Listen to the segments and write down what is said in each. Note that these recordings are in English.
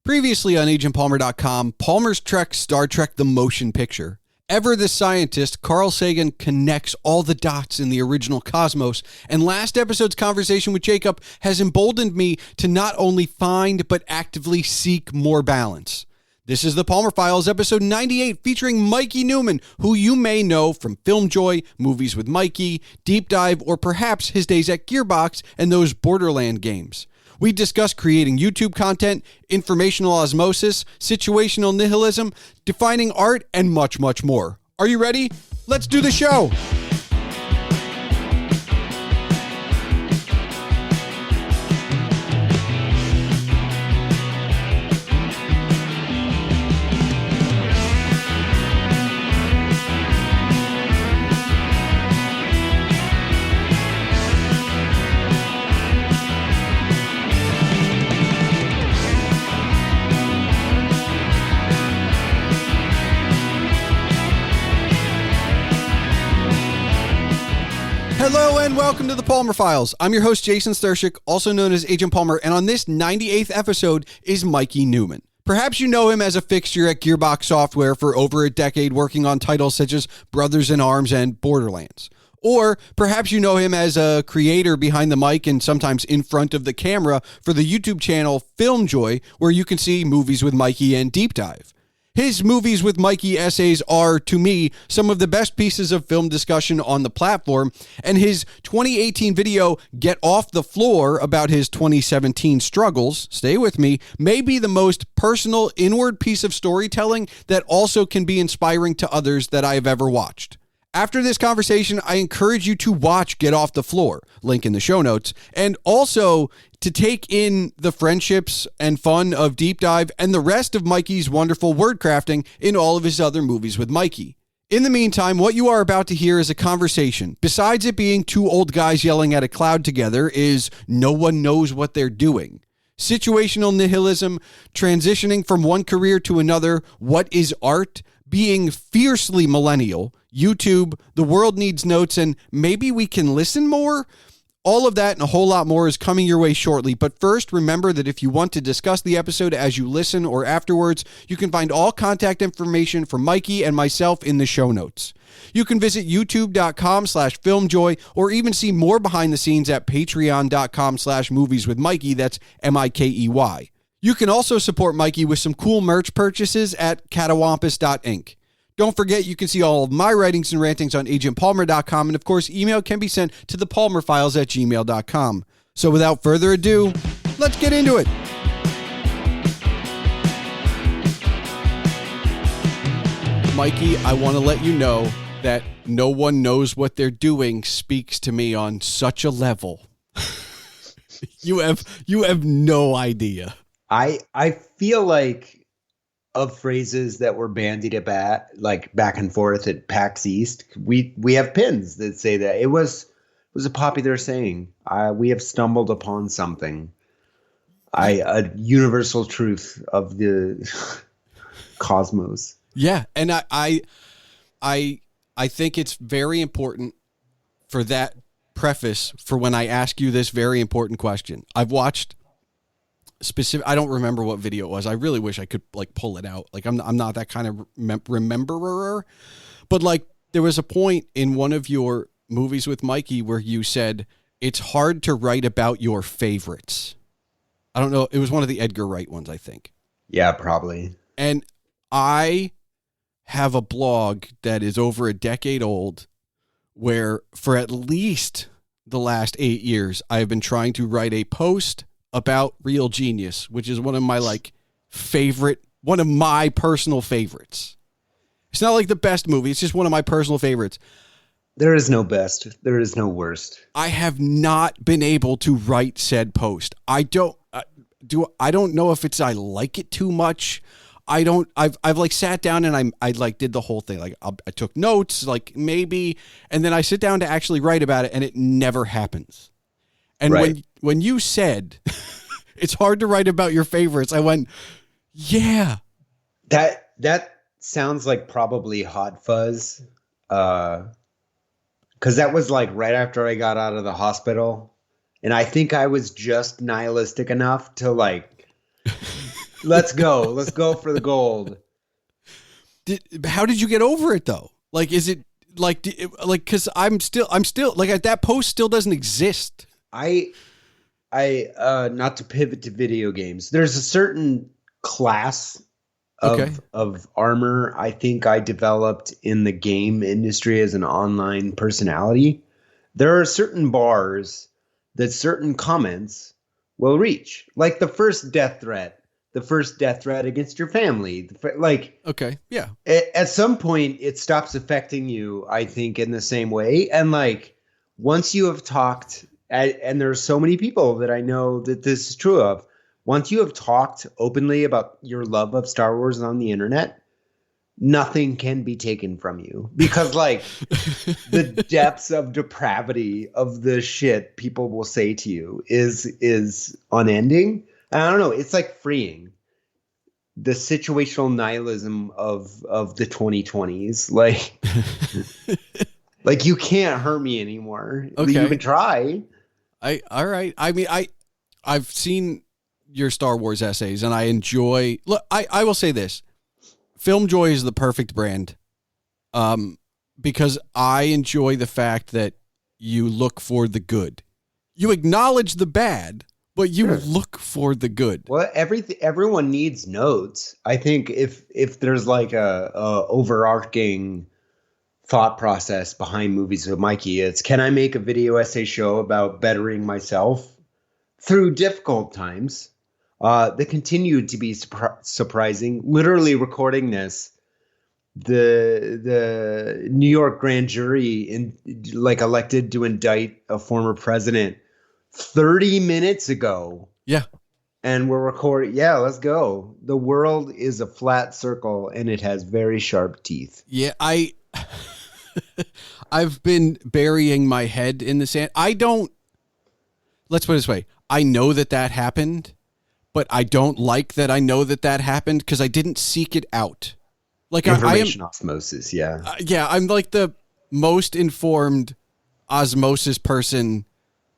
Previously on agentpalmer.com, Palmer's Trek Star Trek the Motion Picture. Ever the scientist, Carl Sagan connects all the dots in the original cosmos, and last episode's conversation with Jacob has emboldened me to not only find but actively seek more balance. This is the Palmer Files, episode 98, featuring Mikey Neumann, who you may know from FilmJoy, Movies with Mikey, Deep Dive, or perhaps his days at Gearbox and those Borderland games. We discuss creating YouTube content, informational osmosis, situational nihilism, defining art, and much, much more. Are you ready? Let's do the show. Hello and welcome to the Palmer Files. I'm your host, Jason Stershik, also known as Agent Palmer, and on this 98th episode is Mikey Neumann. Perhaps you know him as a fixture at Gearbox Software for over a decade, working on titles such as Brothers in Arms and Borderlands. Or perhaps you know him as a creator behind the mic and sometimes in front of the camera for the YouTube channel FilmJoy, where you can see Movies with Mikey and Deep Dive. His Movies with Mikey essays are, to me, some of the best pieces of film discussion on the platform, and his 2018 video, Get Off the Floor, about his 2017 struggles, stay with me, may be the most personal, inward piece of storytelling that also can be inspiring to others that I have ever watched. After this conversation, I encourage you to watch Get Off the Floor, link in the show notes, and also to take in the friendships and fun of Deep Dive and the rest of Mikey's wonderful word crafting in all of his other Movies with Mikey. In the meantime, what you are about to hear is a conversation. Besides it being two old guys yelling at a cloud together, is no one knows what they're doing. Situational nihilism, transitioning from one career to another, what is art, being fiercely millennial, YouTube, the world needs notes, and maybe we can listen more? All of that and a whole lot more is coming your way shortly. But first, remember that if you want to discuss the episode as you listen or afterwards, you can find all contact information for Mikey and myself in the show notes. You can visit youtube.com/filmjoy or even see more behind the scenes at patreon.com/movieswithmikey. That's MIKEY. You can also support Mikey with some cool merch purchases at catawampus.ink. Don't forget, you can see all of my writings and rantings on agentpalmer.com, and of course, email can be sent to thepalmerfiles@gmail.com. So without further ado, let's get into it. Mikey, I want to let you know that no one knows what they're doing speaks to me on such a level. You have no idea. I feel like of phrases that were bandied about like back and forth at PAX East, we have pins that say that it was a popular saying. We have stumbled upon something. A universal truth of the cosmos. Yeah, and I think it's very important for that preface for when I ask you this very important question. I've watched I don't remember what video it was. I really wish I could pull it out. I'm not that kind of rememberer, but there was a point in one of your Movies with Mikey where you said it's hard to write about your favorites. I don't know. It was one of the Edgar Wright ones, I think. Yeah, probably. And I have a blog that is over a decade old where for at least the last 8 years, I've been trying to write a post about Real Genius, which is one of my one of my personal favorites. It's not like the best movie. It's just one of my personal favorites. There is no best. There is no worst. I have not been able to write said post. I don't know if it's, I like it too much. I've sat down and I did the whole thing. I took notes, maybe, and then I sit down to actually write about it and it never happens. And right. when you said it's hard to write about your favorites, I went, yeah. That sounds like probably Hot Fuzz. Because that was right after I got out of the hospital. And I think I was just nihilistic enough to Let's go. Let's go for the gold. How did you get over it though? Like, is it like, cause I'm still like that post still doesn't exist. I not to pivot to video games. There's a certain class of armor I think I developed in the game industry as an online personality. There are certain bars that certain comments will reach, like the first death threat against your family. Like, okay, yeah. At some point, it stops affecting you, I think, in the same way. And like, once you have talked, and there are so many people that I know that this is true of, once you have talked openly about your love of Star Wars on the internet, nothing can be taken from you, because like the depths of depravity of the shit people will say to you is unending. And I don't know, it's like freeing. The situational nihilism of the 2020s, like like you can't hurt me anymore. Okay. You can try. All right. I mean, I've seen your Star Wars essays and I enjoy, look, I will say this. FilmJoy is the perfect brand. Because I enjoy the fact that you look for the good. You acknowledge the bad, but you look for the good. Well, everyone needs notes. I think if there's like a overarching thought process behind movies with Mikey, it's, can I make a video essay show about bettering myself through difficult times that continue to be surprising? Literally recording this, the New York grand jury elected to indict a former president 30 minutes ago. Yeah. And we're recording. Yeah, let's go. The world is a flat circle and it has very sharp teeth. Yeah, I've been burying my head in the sand. Let's put it this way. I know that happened, but I don't like that I know that happened because I didn't seek it out. Like Informational osmosis, yeah. Yeah, I'm like the most informed osmosis person,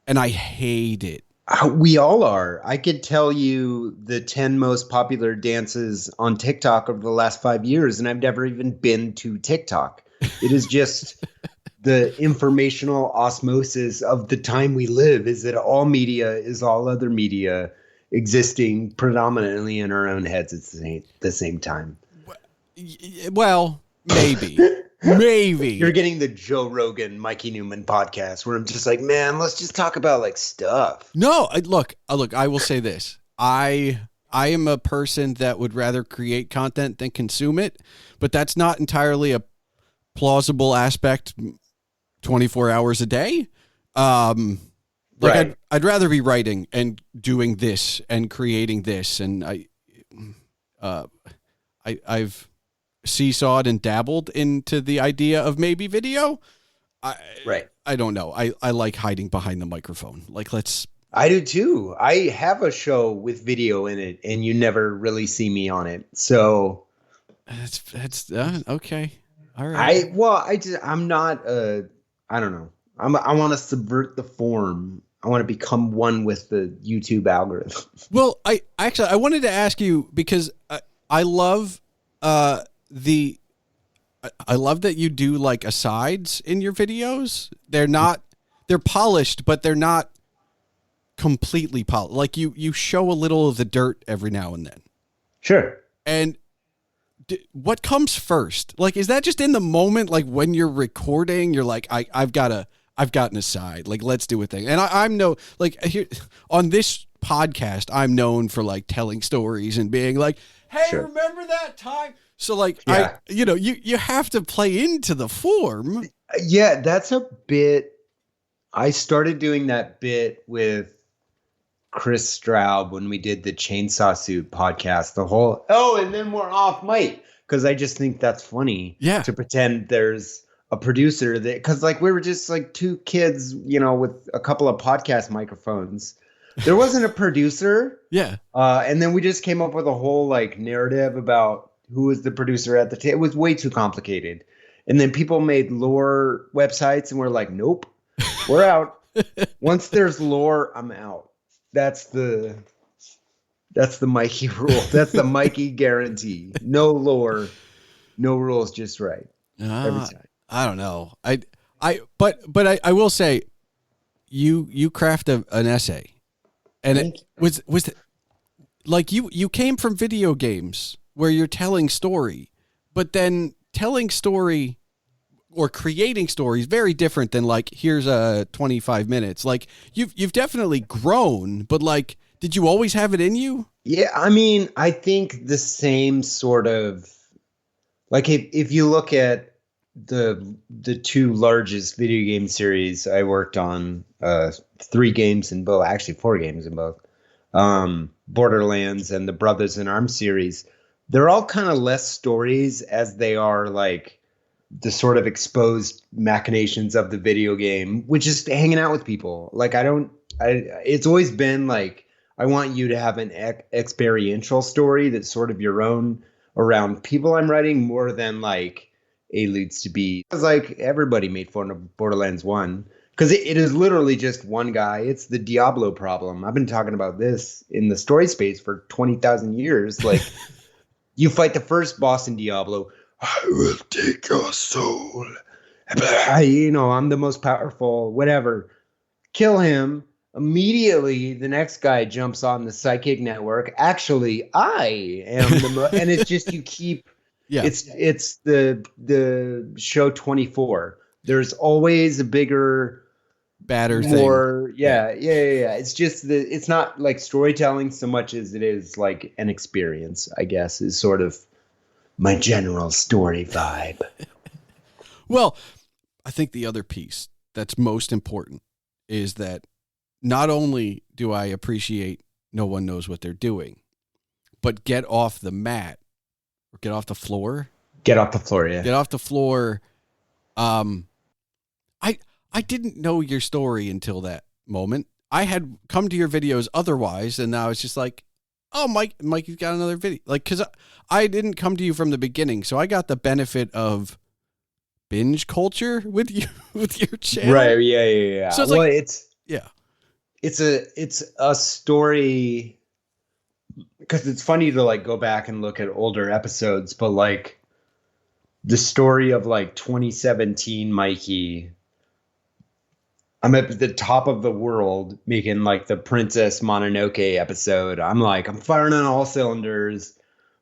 and I hate it. We all are. I could tell you the 10 most popular dances on TikTok over the last 5 years, and I've never even been to TikTok. It is just the informational osmosis of the time we live, is that all media is all other media existing predominantly in our own heads at the same time. Well, maybe. Maybe. You're getting the Joe Rogan, Mikey Neumann podcast where I'm just like, man, let's just talk about like stuff. No, look, I will say this. I am a person that would rather create content than consume it, but that's not entirely a plausible aspect 24 hours a day. Right. I'd rather be writing and doing this and creating this. And I've seesawed and dabbled into the idea of maybe video. I don't know. I like hiding behind the microphone. Like, I do too. I have a show with video in it and you never really see me on it. So that's okay. All right. I'm not, I don't know. I want to subvert the form. I want to become one with the YouTube algorithm. Well, I wanted to ask you because I love I love that you do like asides in your videos. They're polished, but they're not completely polished. Like you show a little of the dirt every now and then. Sure. And what comes first? Like, is that just in the moment? Like when you're recording, you're like, I've got an aside. Like, let's do a thing. And I'm here on this podcast, I'm known for like telling stories and being like, hey, sure. Remember that time? So like, yeah. You have to play into the form. Yeah, that's a bit. I started doing that bit with Chris Straub when we did the Chainsaw Suit podcast, and then we're off mic, because I just think that's funny. Yeah. To pretend there's a producer because like we were just like two kids, with a couple of podcast microphones. There wasn't a producer. Yeah. And then we just came up with a whole like narrative about who was the producer at the time. It was way too complicated. And then people made lore websites and we're like, nope, we're out. Once there's lore, I'm out. That's That's the Mikey rule. That's the Mikey guarantee. No lore, no rules, just right every time. I don't know. I will say, you craft an essay, and Thank it was like you came from video games where you're telling story, but then telling story or creating story is very different than like, here's a 25 minutes. Like you've definitely grown, but like, did you always have it in you? Yeah, I mean, I think the same sort of, like, if you look at the two largest video game series I worked on, 3 games in both, actually 4 games in both, Borderlands and the Brothers in Arms series, they're all kind of less stories as they are like the sort of exposed machinations of the video game, which is hanging out with people. Like it's always been like, I want you to have an experiential story that's sort of your own around people I'm writing, more than like A leads to B. It's like everybody made fun of Borderlands 1 because it is literally just one guy. It's the Diablo problem. I've been talking about this in the story space for 20,000 years. Like, you fight the first boss in Diablo. I will take your soul. I'm the most powerful, whatever. Kill him. Immediately, the next guy jumps on the psychic network. Actually, I am and it's just, you keep, Yeah. It's the show 24. There's always a bigger, Badder more, thing. yeah. It's just it's not like storytelling so much as it is like an experience, I guess, is sort of my general story vibe. Well, I think the other piece that's most important is that not only do I appreciate no one knows what they're doing, but get off the mat or get off the floor. Get off the floor, yeah. Get off the floor. I didn't know your story until that moment. I had come to your videos otherwise, and now it's just like, oh, Mikey's got another video. Like, because I didn't come to you from the beginning, so I got the benefit of binge culture with you, with your channel. Right, yeah. So it's it's a story, because it's funny to like go back and look at older episodes, but like the story of like 2017 Mikey, I'm at the top of the world making like the Princess Mononoke episode. I'm firing on all cylinders.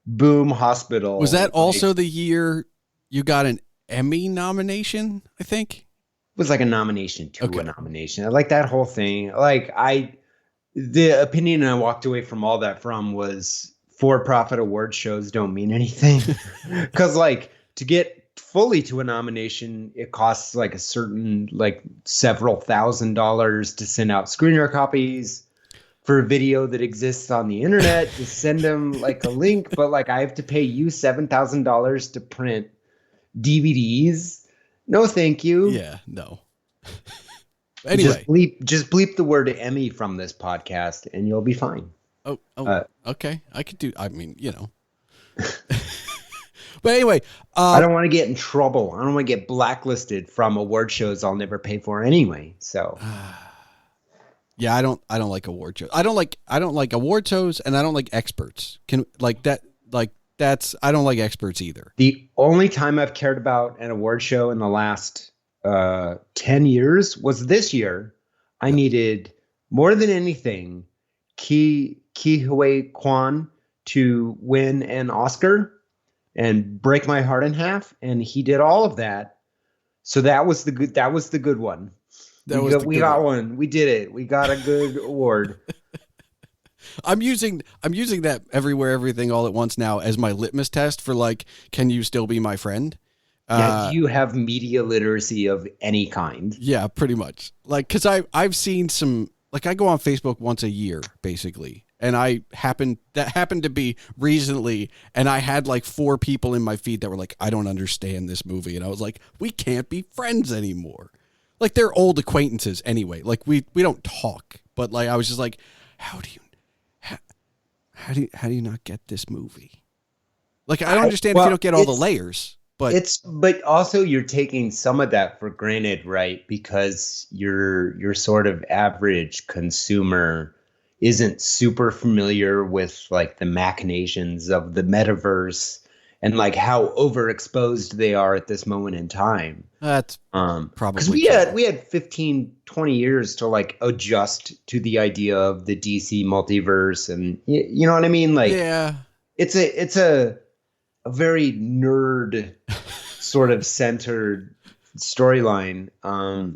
Boom, hospital. Was that also the year you got an Emmy nomination, I think? It was like a nomination to a nomination. I like that whole thing. Like the opinion I walked away from all that from was for-profit award shows don't mean anything. Because like to get fully to a nomination, it costs like a certain, like several $1,000s to send out screener copies for a video that exists on the internet, to send them like a link. But like I have to pay you $7,000 to print DVDs. No, thank you. Yeah, no. Anyway, just bleep the word Emmy from this podcast, and you'll be fine. Okay. I could do. I mean, you know. But anyway, I don't want to get in trouble. I don't want to get blacklisted from award shows I'll never pay for anyway. So, yeah, I don't like award shows. I don't like award shows, and I don't like experts. I don't like experts either. The only time I've cared about an award show in the last 10 years was this year. I needed, more than anything, Ki Hui Kwan to win an Oscar and break my heart in half, and he did all of that. So that was the good one. We got one. We did it. We got a good award. I'm using that everywhere, everything, all at once now as my litmus test for like, can you still be my friend? Yeah, do you have media literacy of any kind? Yeah, pretty much. Like, cause I've seen some, like I go on Facebook once a year basically. And that happened to be recently. And I had like 4 people in my feed that were like, I don't understand this movie. And I was like, we can't be friends anymore. Like they're old acquaintances anyway. Like we don't talk, but like, I was just like, how do you not get this movie? Like, I don't understand if you don't get all the layers, but also you're taking some of that for granted, right? Because your sort of average consumer isn't super familiar with like the machinations of the metaverse and like how overexposed they are at this moment in time. That's Because probably we had 15, 20 years to like adjust to the idea of the DC multiverse, and you know what I mean? Like, yeah. it's a very nerd sort of centered storyline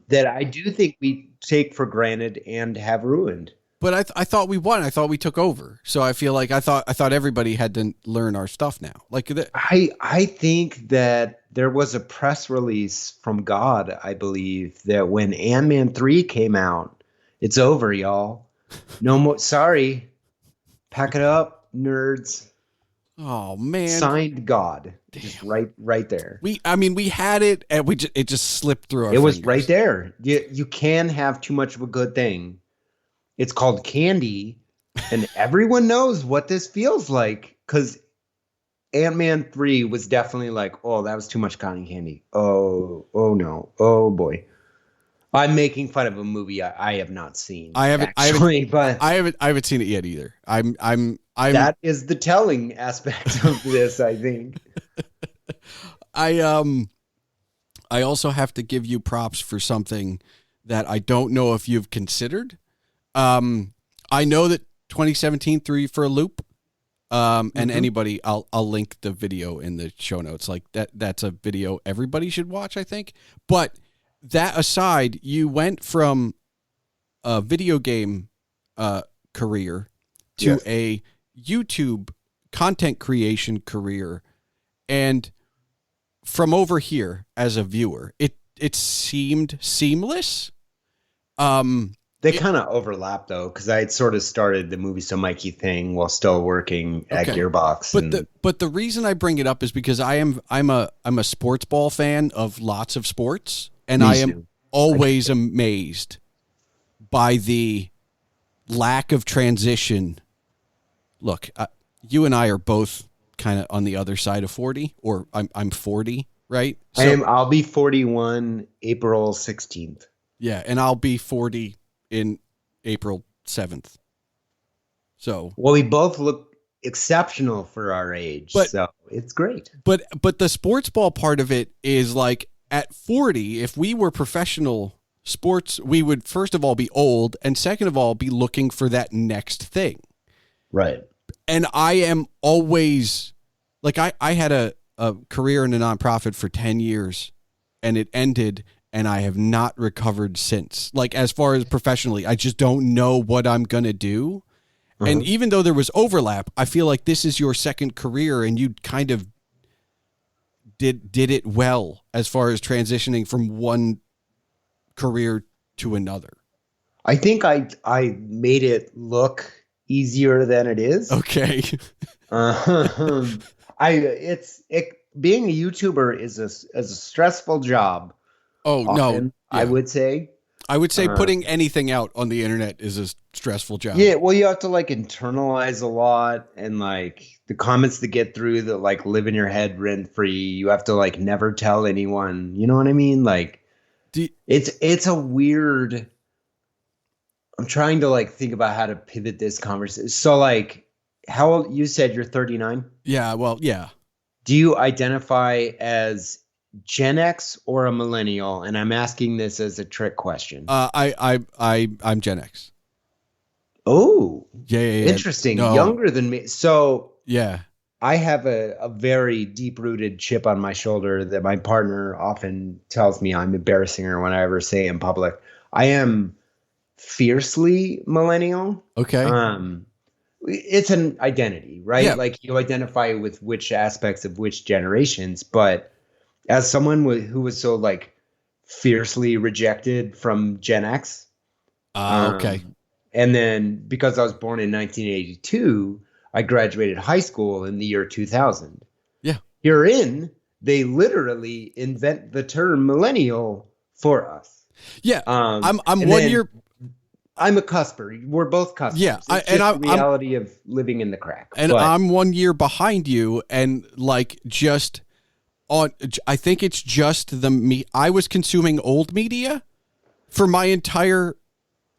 that I do think we take for granted and have ruined. But I thought we won. I thought we took over. So I feel like I thought everybody had to learn our stuff now. Like that. I think that there was a press release from God, I believe, that when Ant-Man 3 came out, it's over, y'all. No more. Sorry. Pack it up, nerds. Oh man. Signed God. Just right there. We had it and it just slipped through our It was fingers. right there. You can have too much of a good thing. It's called candy, and everyone knows what this feels like, because Ant-Man 3 was definitely like, oh, that was too much cotton candy. Oh no. Oh boy. I'm making fun of a movie I have not seen. I haven't seen it yet either. I'm that is the telling aspect of this, I think. I also have to give you props for something that I don't know if you've considered. I know that 2017 threw you for a loop. And anybody, I'll link the video in the show notes. Like that's a video everybody should watch, I think. But that aside, you went from a video game career to a YouTube content creation career, and from over here as a viewer, it seemed seamless. They kind of overlap though, because I had sort of started the Movie So Mikey thing while still working at Gearbox. But the reason I bring it up is because I'm a sports ball fan of lots of sports, and I am always amazed by the lack of transition. Look, you and I are both kind of on the other side of 40, or I'm 40, right? So, I'll be 41 April 16th. Yeah, and I'll be 40 in April 7th. So, well, we both look exceptional for our age, so it's great. But the sports ball part of it is like at 40, if we were professional sports, we would first of all be old, and second of all be looking for that next thing. Right. And I am always like, I had a career in a nonprofit for 10 years and it ended, and I have not recovered since. Like, as far as professionally, I just don't know what I'm going to do. And even though there was overlap, I feel like this is your second career and you kind of did it well as far as transitioning from one career to another. I think I made it look easier than it is. Okay. Being a YouTuber is a stressful job. Oh, often, no. Yeah. I would say putting anything out on the internet is a stressful job. Yeah, well, you have to like internalize a lot, and like the comments that get through that like live in your head rent free. You have to like never tell anyone. You know what I mean? Like, it's a weird. I'm trying to like think about how to pivot this conversation. So like, how old? You said you're 39? Yeah. Well, yeah. Do you identify as Gen X or a millennial? And I'm asking this as a trick question. I'm Gen X. Oh, yeah. Interesting. No. Younger than me. So yeah, I have a very deep rooted chip on my shoulder that my partner often tells me I'm embarrassing her when I ever say in public. I am fiercely millennial. Okay. It's an identity, right? Yeah. Like you identify with which aspects of which generations, but as someone who was so like fiercely rejected from Gen X. Okay. And then because I was born in 1982, I graduated high school in the year 2000. Yeah. Herein, they literally invent the term millennial for us. Yeah. I'm 1 year. I'm a cusper. We're both cuspers. Yeah. It's the reality of living in the crack. And I'm 1 year behind you, and like just on, I think it's just I was consuming old media for my entire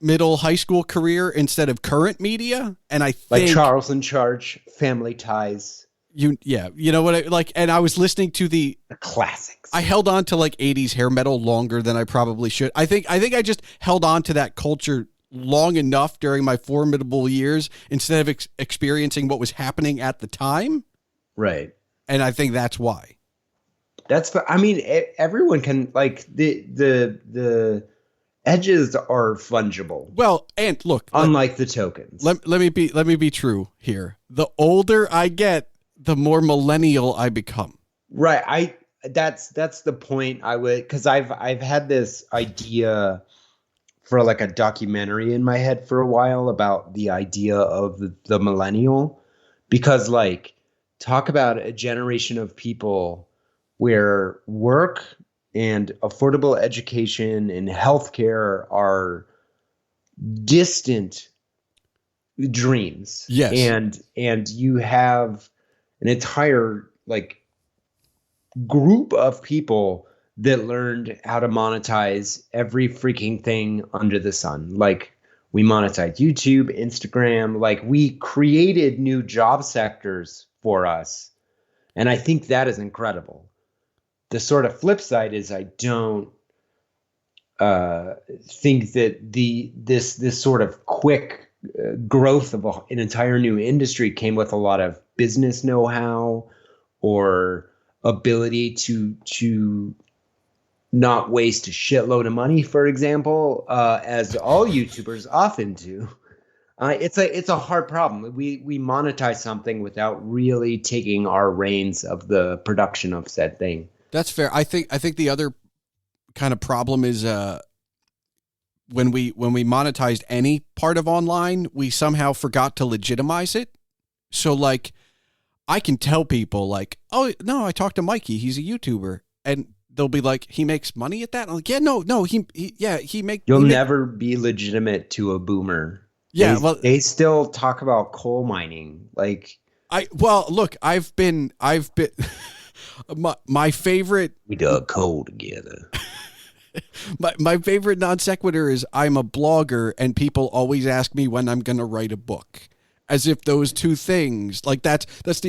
middle high school career instead of current media. And I think like Charles in Charge, Family Ties, you know what I like. And I was listening to the classics. I held on to like 80s hair metal longer than I probably should. I think I just held on to that culture long enough during my formidable years instead of experiencing what was happening at the time. Right. And I think that's why. I mean, everyone can, like, the edges are fungible. Well, and look, unlike the tokens. Let me be true here. The older I get, the more millennial I become. Right. That's the point I would, because I've had this idea for like a documentary in my head for a while about the idea of the millennial, because like talk about a generation of people where work and affordable education and healthcare are distant dreams. Yes. And you have an entire like group of people that learned how to monetize every freaking thing under the sun. Like we monetize YouTube, Instagram, like we created new job sectors for us. And I think that is incredible. The sort of flip side is I don't think that this sort of quick growth of an entire new industry came with a lot of business know-how or ability to not waste a shitload of money, for example, as all YouTubers often do. It's a hard problem. We monetize something without really taking our reins of the production of said thing. That's fair. I think the other kind of problem is when we monetized any part of online, we somehow forgot to legitimize it. So like I can tell people like, oh no, I talked to Mikey, he's a YouTuber, and they'll be like, he makes money at that. I'm like, yeah, no, he makes. You'll never be legitimate to a boomer. Yeah, they still talk about coal mining. Like I've been. My favorite. We dug coal together. My favorite non sequitur is I'm a blogger, and people always ask me when I'm going to write a book, as if those two things, like that's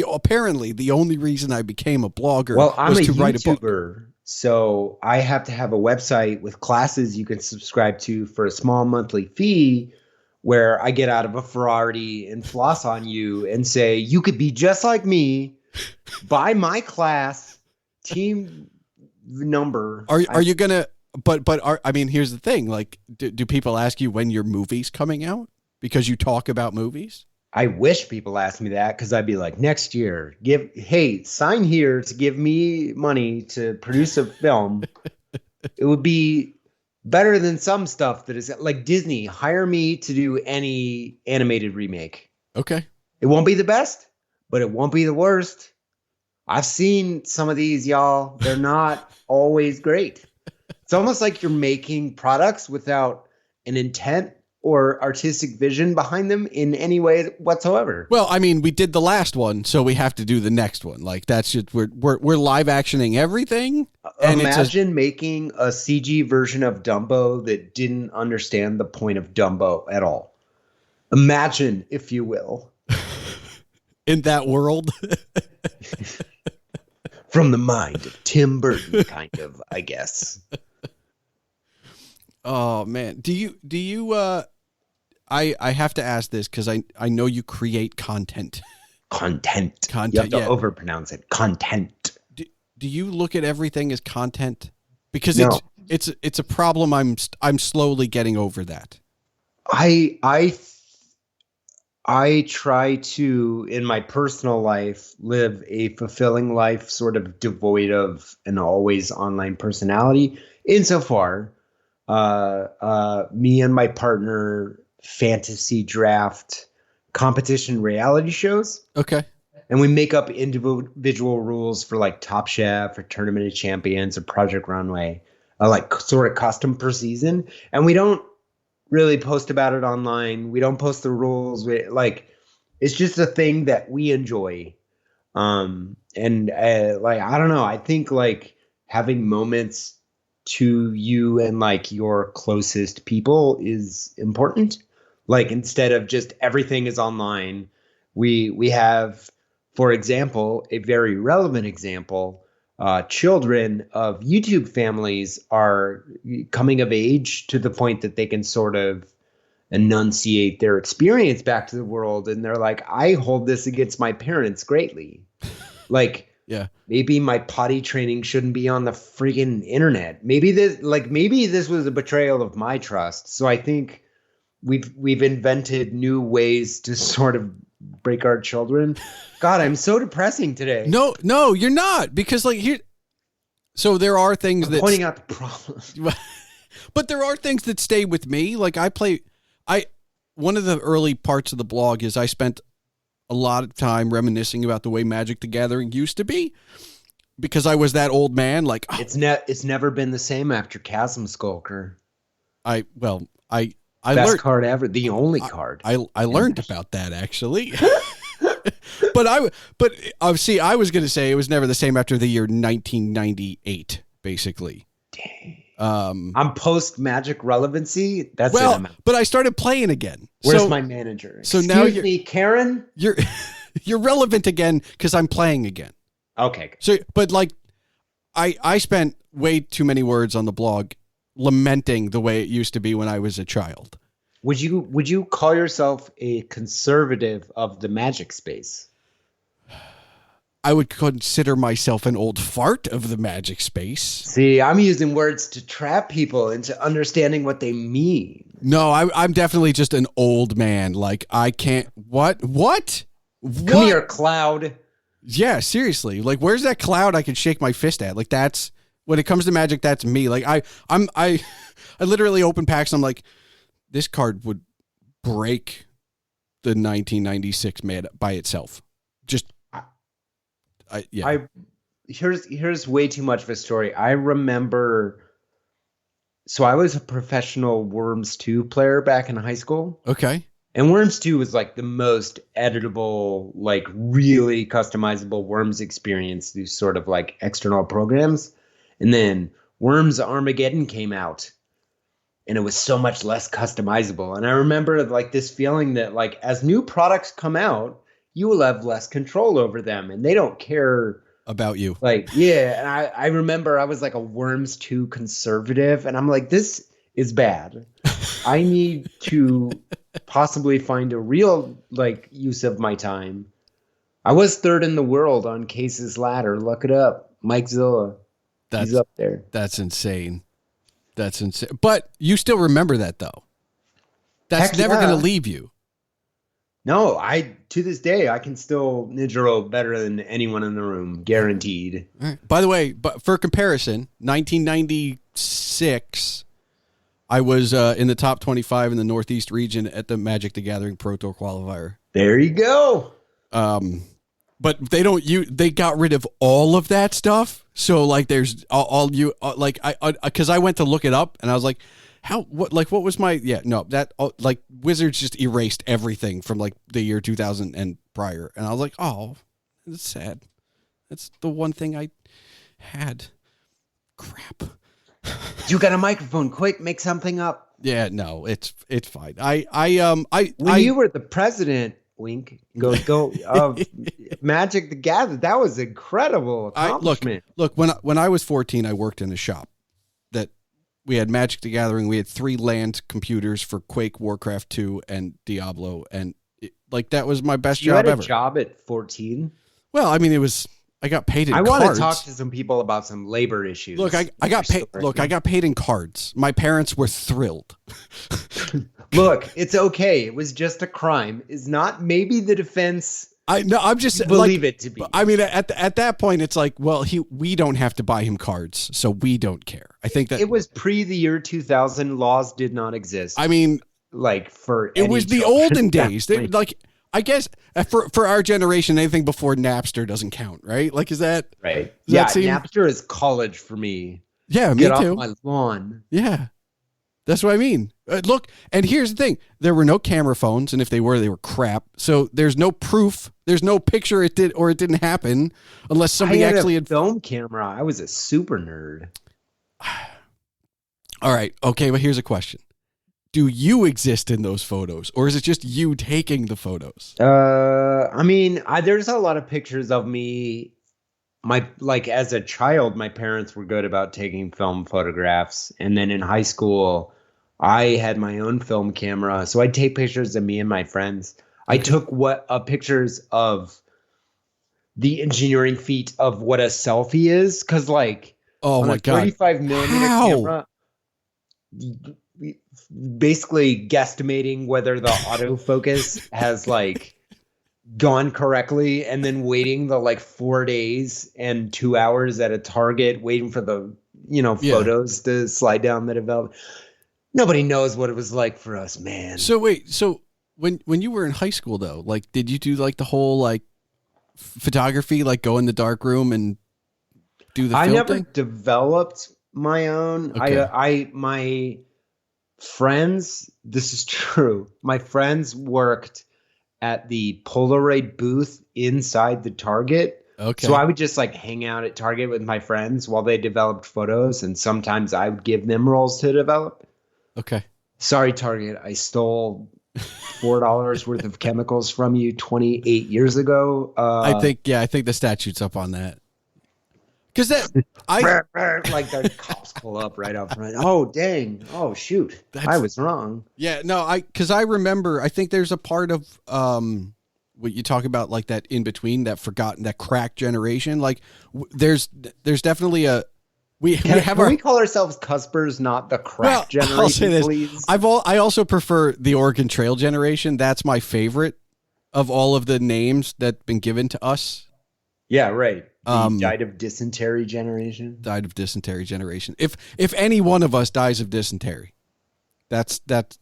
apparently the only reason I became a blogger. Well, I'm was to YouTuber, write a book. So I have to have a website with classes you can subscribe to for a small monthly fee, where I get out of a Ferrari and floss on you and say you could be just like me. Buy my class, team number. Are you gonna? I mean, here's the thing. Like, do people ask you when your movie's coming out because you talk about movies? I wish people asked me that, because I'd be like, next year, sign here to give me money to produce a film. It would be better than some stuff that is like Disney. Hire me to do any animated remake. Okay. It won't be the best, but it won't be the worst. I've seen some of these, y'all. They're not always great. It's almost like you're making products without an intent or artistic vision behind them in any way whatsoever. Well, I mean, we did the last one, so we have to do the next one. Like that's just we're live actioning everything. And imagine making a CG version of Dumbo that didn't understand the point of Dumbo at all. Imagine, if you will. In that world. From the mind of Tim Burton, kind of, I guess. Oh man, do you I have to ask this because I know you create content. Content. You have to overpronounce it. Content. Do you look at everything as content? Because it's a problem. I'm slowly getting over that. I try to, in my personal life, live a fulfilling life, sort of devoid of an always online personality. Insofar, me and my partner fantasy draft competition reality shows. Okay. And we make up individual rules for like Top Chef or Tournament of Champions or Project Runway, like sort of custom per season. And we don't really post about it online. We don't post the rules. It's just a thing that we enjoy. I don't know. I think like having moments to you and like your closest people is important. Like instead of just everything is online, we have, for example, a very relevant example. Children of YouTube families are coming of age to the point that they can sort of enunciate their experience back to the world. And they're like, I hold this against my parents greatly. Like, Yeah. maybe my potty training shouldn't be on the freaking internet. Maybe this was a betrayal of my trust. So I think we've invented new ways to sort of break our children. God, I'm so depressing today. No, you're not, because like here. So there are things I'm that pointing out the problems. but there are things that stay with me. Like one of the early parts of the blog is I spent a lot of time reminiscing about the way Magic the Gathering used to be, because I was that old man. Like, oh, It's never been the same after Chasm Skulker. I Best learned card ever, the only card. I learned about that actually. but I was going to say it was never the same after the year 1998, basically. Dang. I'm post Magic relevancy. That's well, but I started playing again. Where's my manager? So Excuse now me, Karen. You're relevant again because I'm playing again. Okay. So, but like, I spent way too many words on the blog lamenting the way it used to be when I was a child. Would you call yourself a conservative of the Magic space? I would consider myself an old fart of the Magic space. See, I'm using words to trap people into understanding what they mean. No, I'm definitely just an old man. Like, I can't. What? Come here, Cloud. Yeah, seriously. Like, where's that cloud I can shake my fist at? Like, that's when it comes to Magic. That's me. Like, I literally open packs. And I'm like, this card would break the 1996 man by itself. Just. Here's way too much of a story. I remember, so I was a professional Worms 2 player back in high school. Okay. And Worms 2 was like the most editable, like really customizable Worms experience through sort of like external programs. And then Worms Armageddon came out and it was so much less customizable. And I remember like this feeling that like as new products come out, you will have less control over them and they don't care about you. Like, yeah. And I remember I was like a Worms 2 conservative and I'm like, this is bad. I need to possibly find a real like use of my time. I was third in the world on Case's Ladder. Look it up. Mike Zilla. He's up there. That's insane. That's insane. But you still remember that though. That's never going to leave you. No, to this day, I can still Ninja Roll better than anyone in the room, guaranteed. Right. By the way, but for comparison, 1996, I was in the top 25 in the Northeast region at the Magic the Gathering Pro Tour qualifier. There you go. But they got rid of all of that stuff. So like, there's because I went to look it up and I was like, what was my, like Wizards just erased everything from like the year 2000 and prior. And I was like, oh, it's sad. That's the one thing I had. Crap. You got a microphone, quick, make something up. Yeah, no, it's fine. When you were the president, wink, go of Magic the Gathering, that was incredible accomplishment. Look, when I was 14, I worked in a shop that we had Magic the Gathering. We had 3 land computers for Quake, Warcraft 2, and Diablo. And that was my best job ever. You had a job at 14? Well, I mean, I got paid in cards. I want to talk to some people about some labor issues. Look, I got paid. Look, I got paid in cards. My parents were thrilled. Look, it's okay. It was just a crime. Is not maybe the defense. I'm just believe it to be. I mean, at that point, it's like, well, we don't have to buy him cards, so we don't care. I think that it was pre the year 2000. Laws did not exist. I mean, it was the olden days. I guess for our generation, anything before Napster doesn't count, right? Like, is that right? Does Napster is college for me. Yeah, Get me too. Off my lawn. Yeah, that's what I mean. Look, and here's the thing: there were no camera phones, and if they were crap. So there's no proof. There's no picture it did or it didn't happen unless somebody actually had a film camera. I was a super nerd. All right. Okay, but here's a question. Do you exist in those photos, or is it just you taking the photos? I mean, there's a lot of pictures of me. Like as a child, my parents were good about taking film photographs. And then in high school, I had my own film camera. So I'd take pictures of me and my friends. I took pictures of the engineering feat of what a selfie is. Cause like Oh on my a God. 35 millimeter camera, basically guesstimating whether the autofocus has like gone correctly and then waiting the like 4 days and 2 hours at a Target waiting for the photos to slide down the development. Nobody knows what it was like for us, man. So wait, so when you were in high school though, like did you do like the whole like photography, like go in the dark room and do the I film never thing? developed my own. Okay. My friends, this is true. My friends worked at the Polaroid booth inside the Target. Okay. So I would just like hang out at Target with my friends while they developed photos. And sometimes I would give them roles to develop. Okay. Sorry, Target. I stole $4 worth of chemicals from you 28 years ago. I think the statute's up on that. Cause like the cops pull up right out front. Oh, dang. Oh, shoot. I was wrong. Yeah, no, cause I remember, I think there's a part of, what you talk about, like that in between, that forgotten, that crack generation. Like there's definitely we call ourselves cuspers, not the crack generation, I'll say this. Please? I also prefer the Oregon Trail generation. That's my favorite of all of the names that've been given to us. Yeah, right. The died of dysentery generation. Died of dysentery generation. If any one of us dies of dysentery, that's it.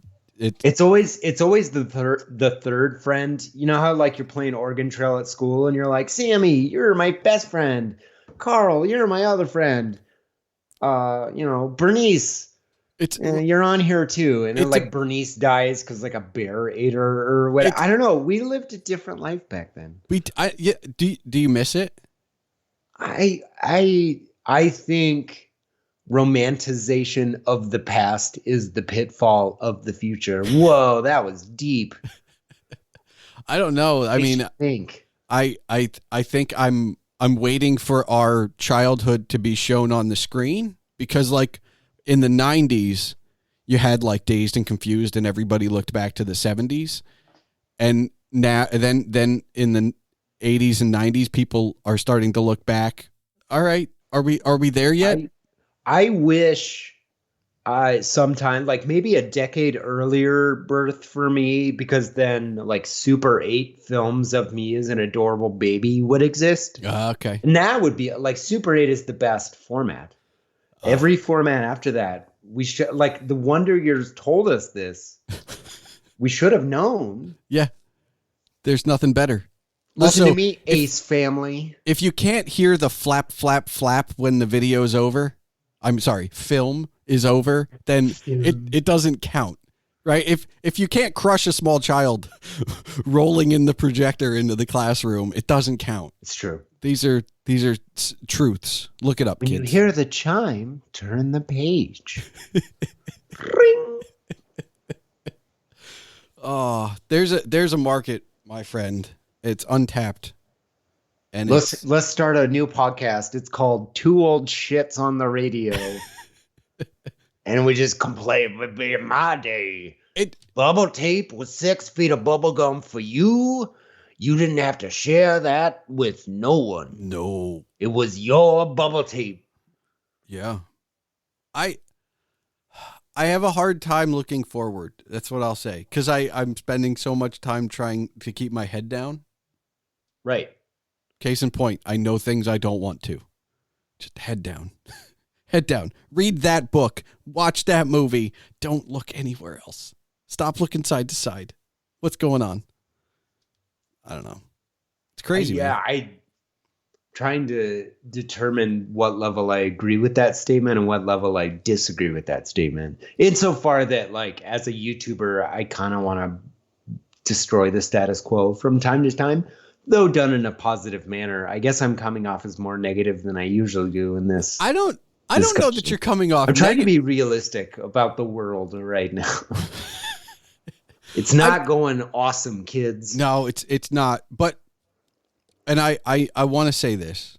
It's always the third friend. You know how like you're playing Oregon Trail at school and you're like, Sammy, you're my best friend. Carl, you're my other friend. Bernice, you're on here too. And then like Bernice dies because like a bear ate her or what. I don't know. We lived a different life back then. Do you miss it? I think romanticization of the past is the pitfall of the future. Whoa, that was deep. I don't know. I think I'm waiting for our childhood to be shown on the screen, because like in the 90s you had like Dazed and Confused and everybody looked back to the 70s, and now then in the 80s and 90s people are starting to look back. All right, are we there yet? I wish sometime, like maybe a decade earlier birth for me, because then like Super 8 films of me as an adorable baby would exist. Okay. And that would be like Super 8 is the best format. Every format after that, we should, like, the Wonder Years told us this. We should have known. Yeah. There's nothing better. Listen to me, Ace family. If you can't hear the flap, flap, flap when the video's over, film is over, then it doesn't count, right? If you can't crush a small child rolling in the projector into the classroom, it doesn't count. It's true. These are truths. Look it up, when kids. When you hear the chime, turn the page. Ring. Oh, there's a market, my friend. It's untapped. And let's start a new podcast. It's called Two Old Shits on the Radio. And we just complain. Would be in my day. Bubble tape with 6 feet of bubble gum for you. You didn't have to share that with no one. No. It was your bubble tape. Yeah. I have a hard time looking forward. That's what I'll say. Because I'm spending so much time trying to keep my head down. Right. Case in point, I know things I don't want to. Just head down. Head down. Read that book. Watch that movie. Don't look anywhere else. Stop looking side to side. What's going on? I don't know. It's crazy. I'm trying to determine what level I agree with that statement and what level I disagree with that statement. Insofar that, like, as a YouTuber, I kind of want to destroy the status quo from time to time, though done in a positive manner. I guess I'm coming off as more negative than I usually do in this. I don't I don't know that you're coming off. I'm trying to be realistic about the world right now. It's not going awesome, kids. No, it's not. But, and I want to say this.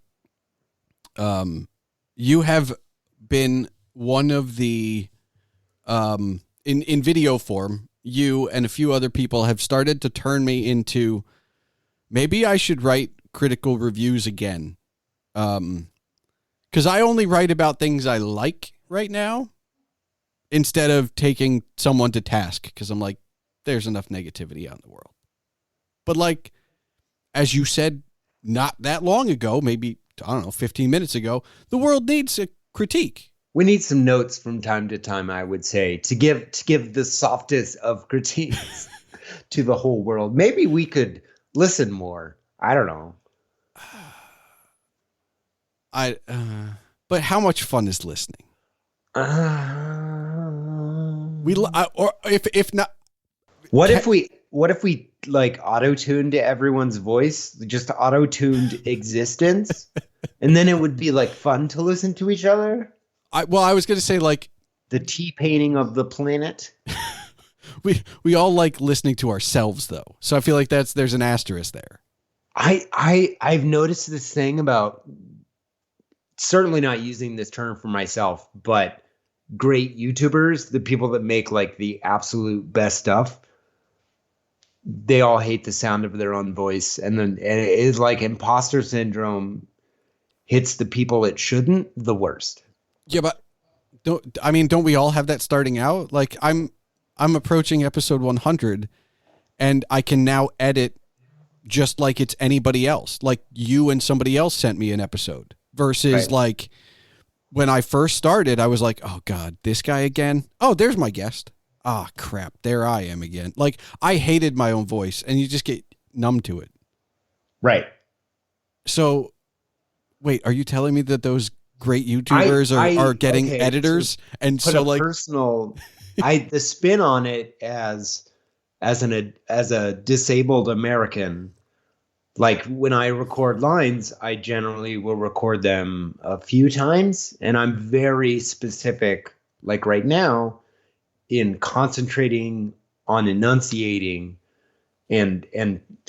You have been one of the, in video form, you and a few other people have started to turn me into, maybe I should write critical reviews again. Because I only write about things I like right now instead of taking someone to task. Because I'm like, there's enough negativity out in the world. But like, as you said not that long ago, maybe, I don't know, 15 minutes ago, the world needs a critique. We need some notes from time to time, I would say, to give the softest of critiques to the whole world. Maybe we could listen more. I don't know. But how much fun is listening? Or if not, what if we like auto-tuned everyone's voice, just auto-tuned existence, and then it would be like fun to listen to each other? I was going to say like the T-painting of the planet. we all like listening to ourselves though, so I feel like there's an asterisk there. I've noticed this thing about, certainly not using this term for myself, but great YouTubers, the people that make like the absolute best stuff, they all hate the sound of their own voice. And then it is like imposter syndrome hits the people it shouldn't the worst. Yeah, but don't we all have that starting out? Like I'm approaching episode 100 and I can now edit just like it's anybody else. Like you and somebody else sent me an episode versus right. Like when I first started, I was like, oh God, this guy again. Oh, there's my guest. Ah, oh, crap. There I am again. Like I hated my own voice and you just get numb to it. Right. So wait, are you telling me that those great YouTubers are getting editors? And so like personal, the spin on it as a disabled American, like when I record lines, I generally will record them a few times, and I'm very specific, like right now, in concentrating on enunciating and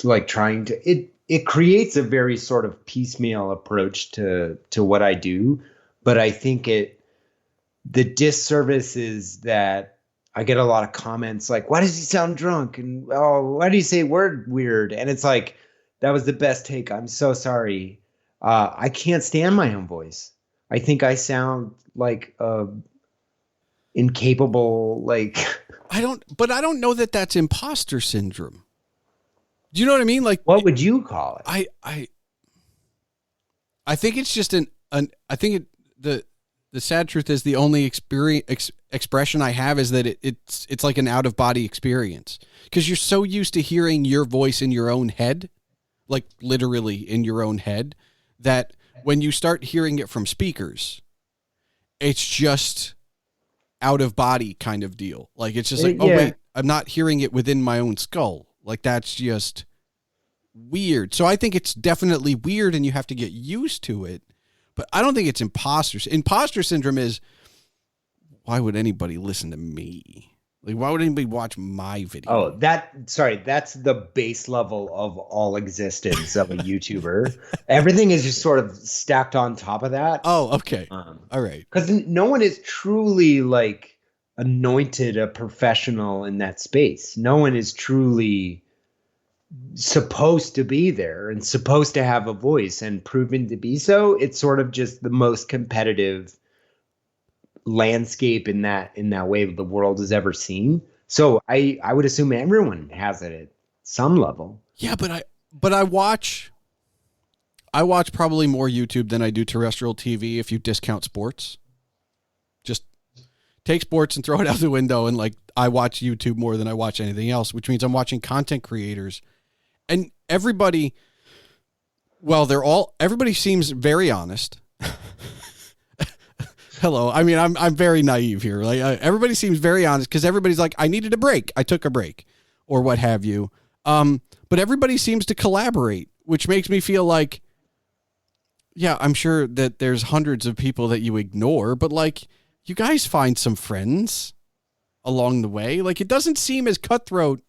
like trying to it creates a very sort of piecemeal approach to what I do. But I think the disservice is that I get a lot of comments like, why does he sound drunk? And, oh, why do you say word weird? And it's like, that was the best take. I'm so sorry. I can't stand my own voice. I think I sound like incapable, like. I don't know that that's imposter syndrome. Do you know what I mean? Like, what would you call it? I think it's just I think the sad truth is the only expression I have is that it's like an out of body experience, because you're so used to hearing your voice in your own head, like literally in your own head, that when you start hearing it from speakers, it's just out of body kind of deal. Like it's just like, oh wait, I'm not hearing it within my own skull. Like that's just weird. So I think it's definitely weird and you have to get used to it. But I don't think it's imposter. Imposter syndrome is, why would anybody listen to me? Like, why would anybody watch my video? Oh, that's the base level of all existence of a YouTuber. Everything is just sort of stacked on top of that. Oh, okay. All right. Because no one is truly like anointed a professional in that space. No one is truly supposed to be there and supposed to have a voice and proven to be so. It's sort of just the most competitive landscape in that way the world has ever seen. So I would assume everyone has it at some level. Yeah, but I watch probably more YouTube than I do terrestrial TV if you discount sports. Just take sports and throw it out the window, and like I watch YouTube more than I watch anything else, which means I'm watching content creators. And everybody seems very honest. Hello. I mean, I'm very naive here. Like everybody seems very honest because everybody's like, I needed a break. I took a break or what have you. But everybody seems to collaborate, which makes me feel like Yeah, I'm sure that there's hundreds of people that you ignore, but like you guys find some friends along the way. Like it doesn't seem as cutthroat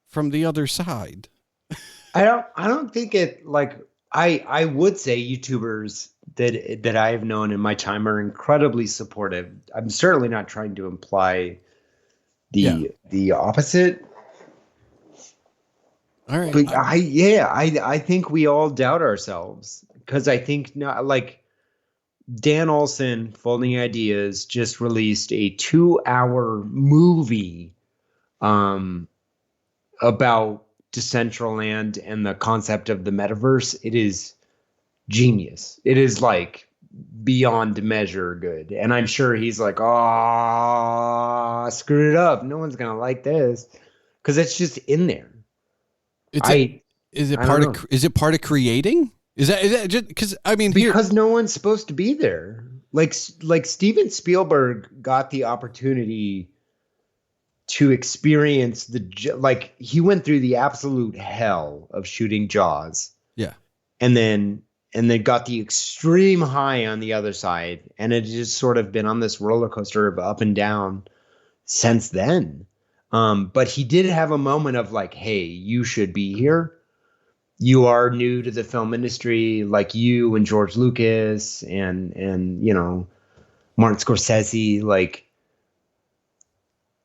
from the other side. I don't think it like I would say YouTubers that I have known in my time are incredibly supportive. I'm certainly not trying to imply Yeah. the opposite. All right. But I think we all doubt ourselves because I think not like Dan Olson, Folding Ideas, just released a 2-hour movie about Decentraland and the concept of the metaverse. It is genius. It is like beyond measure good. And I'm sure he's like, oh, screwed it up. No one's gonna like this because it's just in there. Is it I part don't of know. is it part of creating? Is that just because I mean here Because no one's supposed to be there. Like Steven Spielberg got the opportunity to experience like he went through the absolute hell of shooting Jaws yeah. and then got the extreme high on the other side, and it just sort of been on this roller coaster of up and down since then. But he did have a moment of like, hey, you should be here. You are new to the film industry, like you and George Lucas and Martin Scorsese, like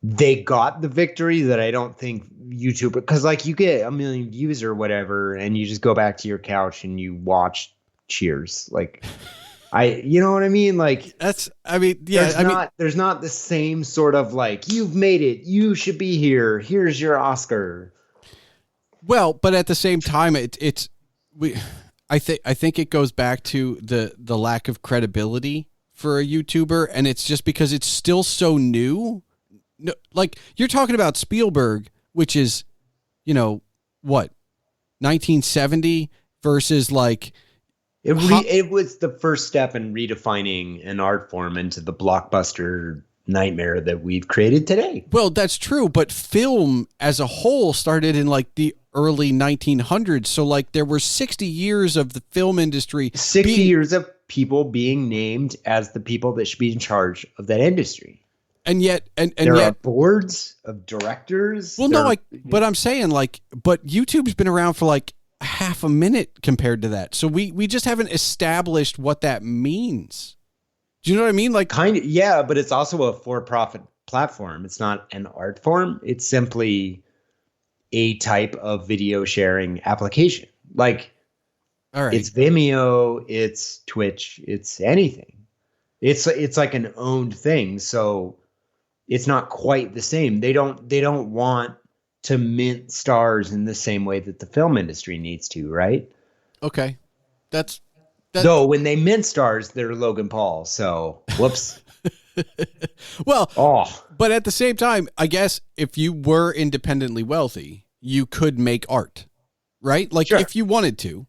they got the victory that I don't think YouTube, because like you get 1 million views or whatever, and you just go back to your couch and you watch Cheers. Like you know what I mean? Like there's not the same sort of like, you've made it, you should be here, here's your Oscar. Well, but at the same time, I think it goes back to the lack of credibility for a YouTuber, and it's just because it's still so new. No, like you're talking about Spielberg, which is, what, 1970 versus like it was the first step in redefining an art form into the blockbuster nightmare that we've created today. Well, that's true, but film as a whole started in like the early 1900s. So like there were 60 years of the film industry. 60 years of people being named as the people that should be in charge of that industry. And yet, there are boards of directors. Well, but I'm saying but YouTube's been around for like half a minute compared to that. So we just haven't established what that means. Do you know what I mean? Like kind of, yeah, but it's also a for-profit platform. It's not an art form. It's simply a type of video sharing application. Like, all right, it's Vimeo, it's Twitch, it's anything. It's like an owned thing. So it's not quite the same. They don't want to mint stars in the same way that the film industry needs to, right? Okay. Though when they mint stars, they're Logan Paul. So whoops. Well, but at the same time, I guess if you were independently wealthy, you could make art, right? Like sure. If you wanted to.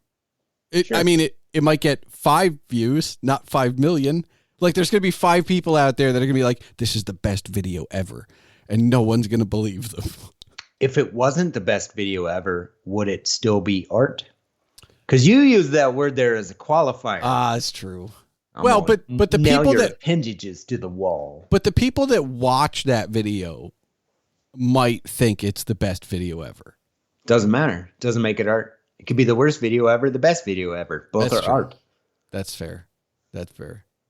Sure. I mean, it might get 5 views, not 5 million. Like there's going to be 5 people out there that are going to be like, this is the best video ever. And no one's going to believe them. If it wasn't the best video ever, would it still be art? Because you use that word there as a qualifier. It's true. Well, but the nail people your that appendages to the wall. But the people that watch that video might think it's the best video ever. Doesn't matter. Doesn't make it art. It could be the worst video ever, the best video ever. Both That's are true. art. That's fair.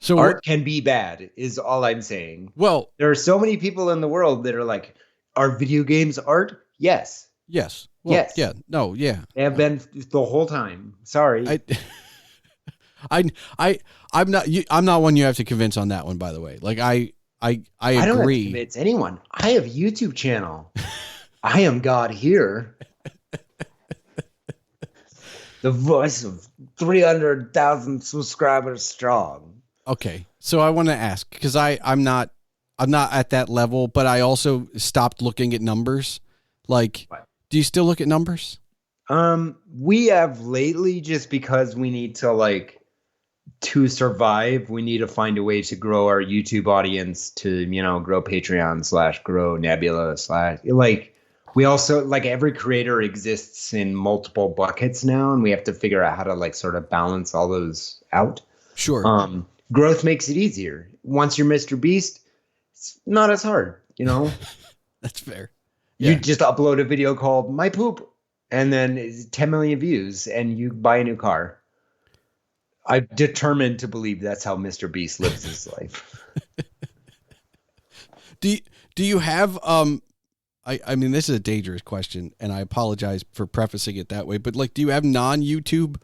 So art can be bad, is all I'm saying. Well, there are so many people in the world that are like, are video games art? Yes. Yes. Well, yes. Yeah. No. Yeah. They have been the whole time. Sorry. I'm not. I'm not one you have to convince on that one. By the way, like I agree. I don't have to convince anyone. I have a YouTube channel. I am God here. The voice of 300,000 subscribers strong. Okay, so I want to ask because I'm not at that level, but I also stopped looking at numbers. Like, what? Do you still look at numbers? We have lately, just because we need to survive. We need to find a way to grow our YouTube audience to, grow Patreon / grow Nebula / we also like every creator exists in multiple buckets now, and we have to figure out how to like sort of balance all those out. Sure. Growth makes it easier. Once you're Mr. Beast, it's not as hard, you know? That's fair. You Yeah. just upload a video called My Poop, and then it's 10 million views, and you buy a new car. I'm determined to believe that's how Mr. Beast lives his life. Do you have I mean, this is a dangerous question, and I apologize for prefacing it that way, but like, do you have non-YouTube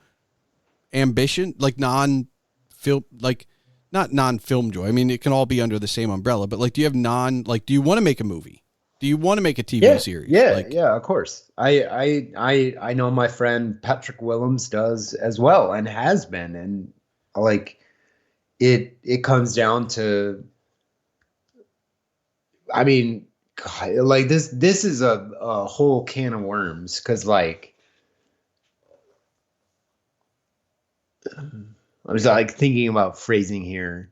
ambition, like non-film, like not non-FilmJoy? I mean, it can all be under the same umbrella, but like, do you have do you want to make a movie? Do you want to make a TV series? Yeah, of course. I know my friend Patrick Willems does as well, and has been, and like it comes down to, I mean, God, like this is a whole can of worms, because like I was like thinking about phrasing here.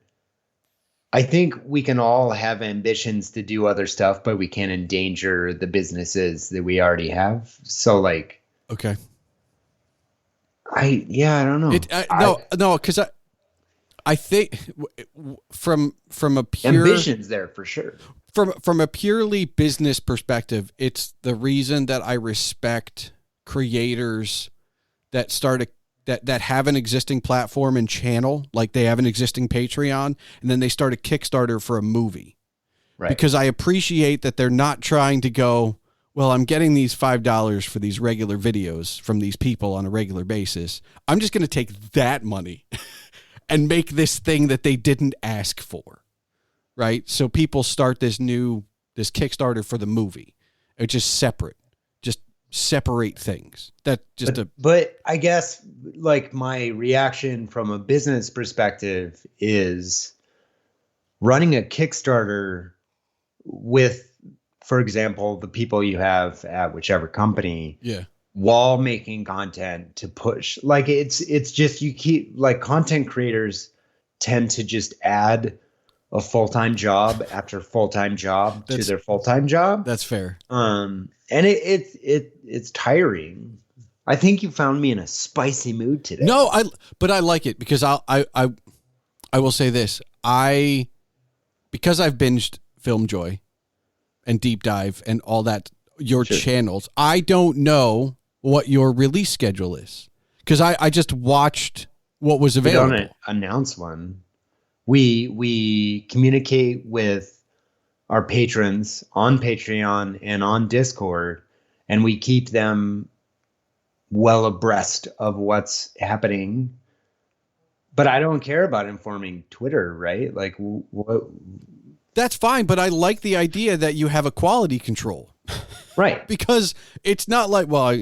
I think we can all have ambitions to do other stuff, but we can't endanger the businesses that we already have. So like, okay. I don't know. No, because I think from a pure ambitions there for sure. From a purely business perspective, it's the reason that I respect creators that that have an existing platform and channel, like they have an existing Patreon, and then they start a Kickstarter for a movie. Right. Because I appreciate that they're not trying to go, well, I'm getting these $5 for these regular videos from these people on a regular basis. I'm just going to take that money and make this thing that they didn't ask for. Right. So people start this Kickstarter for the movie. It's just separate. Just separate things. But I guess like my reaction from a business perspective is running a Kickstarter with, for example, the people you have at whichever company. Yeah. While making content to push, like it's just, you keep, like, content creators tend to just add a full-time job after full-time job to their full-time job. That's fair. And it's tiring. I think you found me in a spicy mood today. No, but I like it, because I will say this. Because I've binged FilmJoy and Deep Dive and all that, your channels, I don't know what your release schedule is, because I just watched what was available. We don't announce one. We communicate with our patrons on Patreon and on Discord, and we keep them well abreast of what's happening. But I don't care about informing Twitter, right? Like, what? That's fine, but I like the idea that you have a quality control. Right. Because it's not like, well,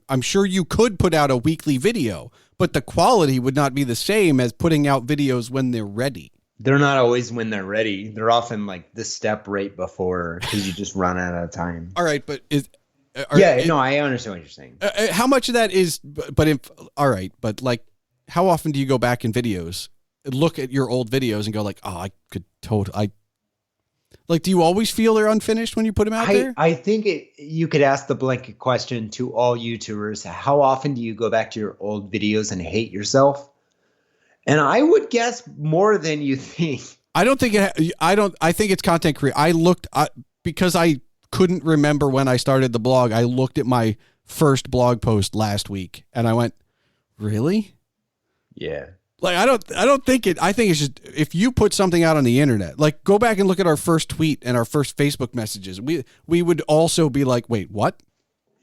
I'm sure you could put out a weekly video, but the quality would not be the same as putting out videos when they're ready. They're not always when they're ready. They're often like the step right before, because you just run out of time. All right, but I understand what you're saying. How much of that is, all right, but like, how often do you go back in videos, look at your old videos and go like, oh, I could totally, like, do you always feel they're unfinished when you put them out there? I think you could ask the blanket question to all YouTubers. How often do you go back to your old videos and hate yourself? And I would guess more than you think. I think it's content creation. Because I couldn't remember when I started the blog. I looked at my first blog post last week and I went, really? Yeah. Like, I don't think it. I think it's just, if you put something out on the internet, like, go back and look at our first tweet and our first Facebook messages. We would also be like, wait, what?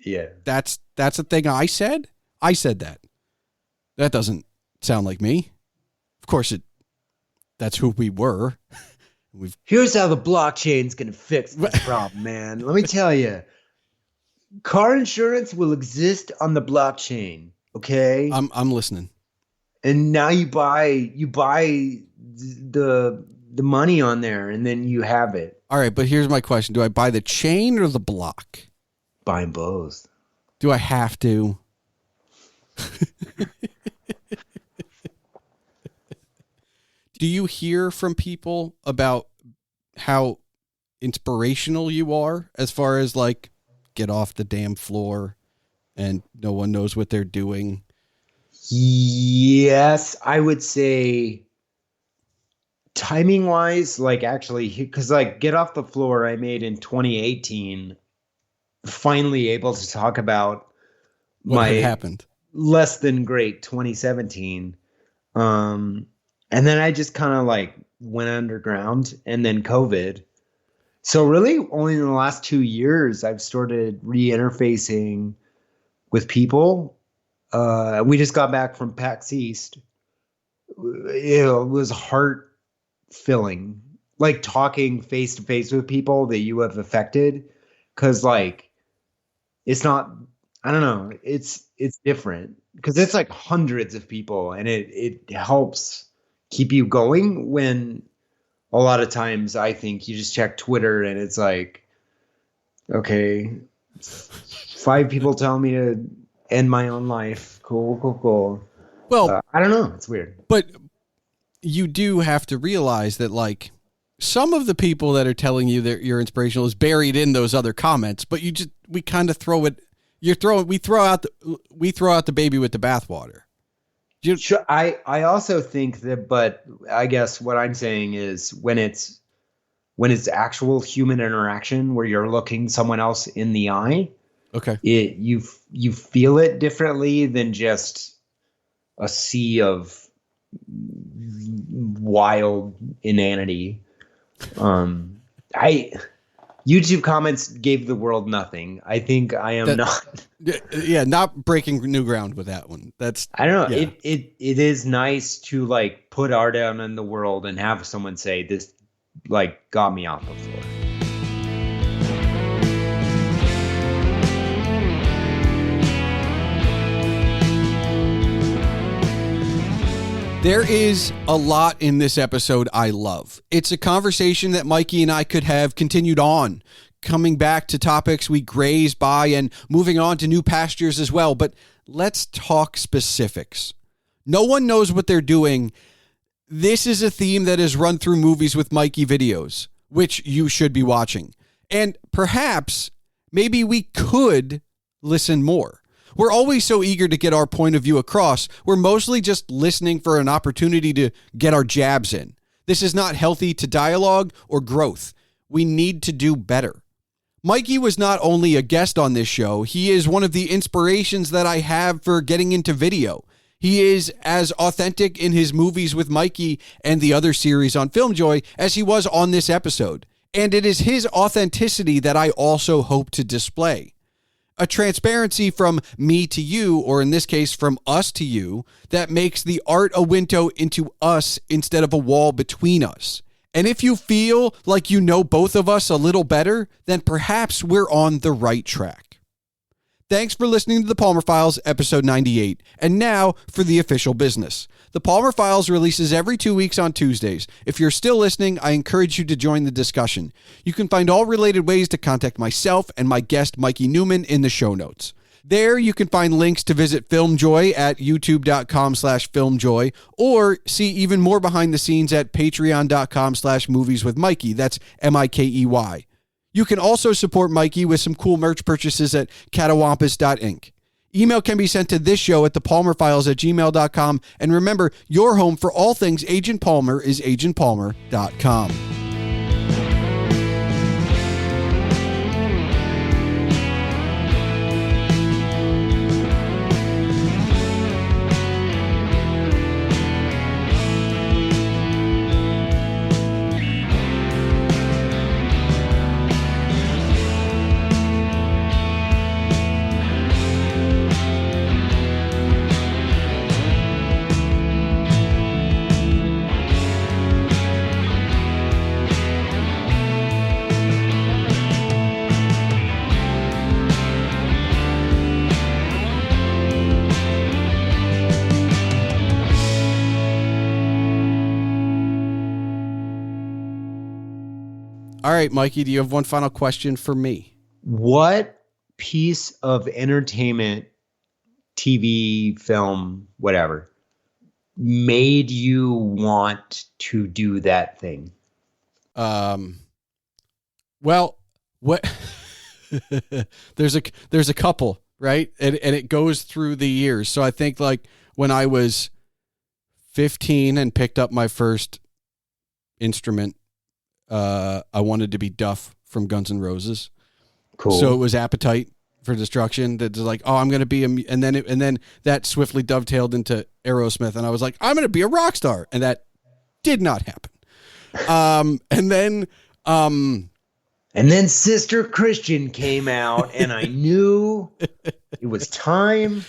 Yeah. That's a thing I said? I said that. That doesn't sound like me. Of course that's who we were. Here's how the blockchain's going to fix this problem, man. Let me tell you. Car insurance will exist on the blockchain, okay? I'm listening. And now you buy the money on there, and then you have it. All right, but here's my question. Do I buy the chain or the block? Buying both. Do I have to? Do you hear from people about how inspirational you are, as far as like get off the damn floor and no one knows what they're doing? Yes, I would say timing wise, like actually, because like Get Off the Floor, I made in 2018, finally able to talk about What had my happened? less than great 2017. And then I just kind of like went underground and then COVID. So really only in the last 2 years, I've started re-interfacing with people. We just got back from PAX East. It was heart filling, like talking face to face with people that you have affected. Cause like, it's not, I don't know. It's different because it's like hundreds of people and it helps keep you going when a lot of times I think you just check Twitter and it's like, okay, 5 people tell me to end my own life. Cool. Well, I don't know. It's weird. but you do have to realize that like some of the people that are telling you that you're inspirational is buried in those other comments, but we kind of throw it. We throw out the baby with the bathwater. Sure, I also think that, but I guess what I'm saying is when it's actual human interaction where you're looking someone else in the eye, okay, you feel it differently than just a sea of wild inanity. YouTube comments gave the world nothing. I think I am not. Yeah, not breaking new ground with that one. I don't know. Yeah. It is nice to like put art out in the world and have someone say this, like, got me off the floor. There is a lot in this episode I love. It's a conversation that Mikey and I could have continued on, coming back to topics we graze by and moving on to new pastures as well. But let's talk specifics. No one knows what they're doing. This is a theme that is run through movies with Mikey videos, which you should be watching. And perhaps, maybe we could listen more. We're always so eager to get our point of view across. We're mostly just listening for an opportunity to get our jabs in. This is not healthy to dialogue or growth. We need to do better. Mikey was not only a guest on this show, he is one of the inspirations that I have for getting into video. He is as authentic in his movies with Mikey and the other series on FilmJoy as he was on this episode. And it is his authenticity that I also hope to display. A transparency from me to you, or in this case, from us to you, that makes the art a window into us instead of a wall between us. And if you feel like you know both of us a little better, then perhaps we're on the right track. Thanks for listening to The Palmer Files, episode 98. And now for the official business. The Palmer Files releases every 2 weeks on Tuesdays. If you're still listening, I encourage you to join the discussion. You can find all related ways to contact myself and my guest, Mikey Neumann, in the show notes. There, you can find links to visit FilmJoy at youtube.com/FilmJoy or see even more behind the scenes at patreon.com/movieswithmikey. That's MIKEY. You can also support Mikey with some cool merch purchases at catawampus.ink. Email can be sent to this show at thepalmerfiles@gmail.com. And remember, your home for all things Agent Palmer is agentpalmer.com. All right, Mikey, do you have one final question for me? What piece of entertainment, TV, film, whatever, made you want to do that thing? Well, what there's a couple, right? And it goes through the years. So I think like when I was 15 and picked up my first instrument, I wanted to be Duff from Guns N' Roses. Cool. So it was Appetite for Destruction. That's like, oh, I'm going to be and then that swiftly dovetailed into Aerosmith, and I was like, I'm going to be a rock star, and that did not happen. And then Sister Christian came out, and I knew it was time.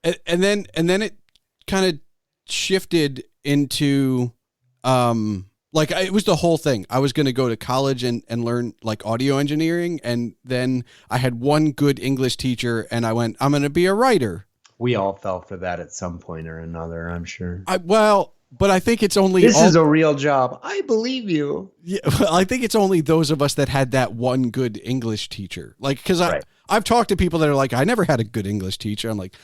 And then it kind of shifted into, it was the whole thing. I was going to go to college and learn like audio engineering. And then I had one good English teacher, and I went, I'm going to be a writer. We all fell for that at some point or another, I'm sure. But I think it's only... This is a real job. I believe you. Yeah, well, I think it's only those of us that had that one good English teacher. Like, because I've talked to people that are like, I never had a good English teacher. I'm like,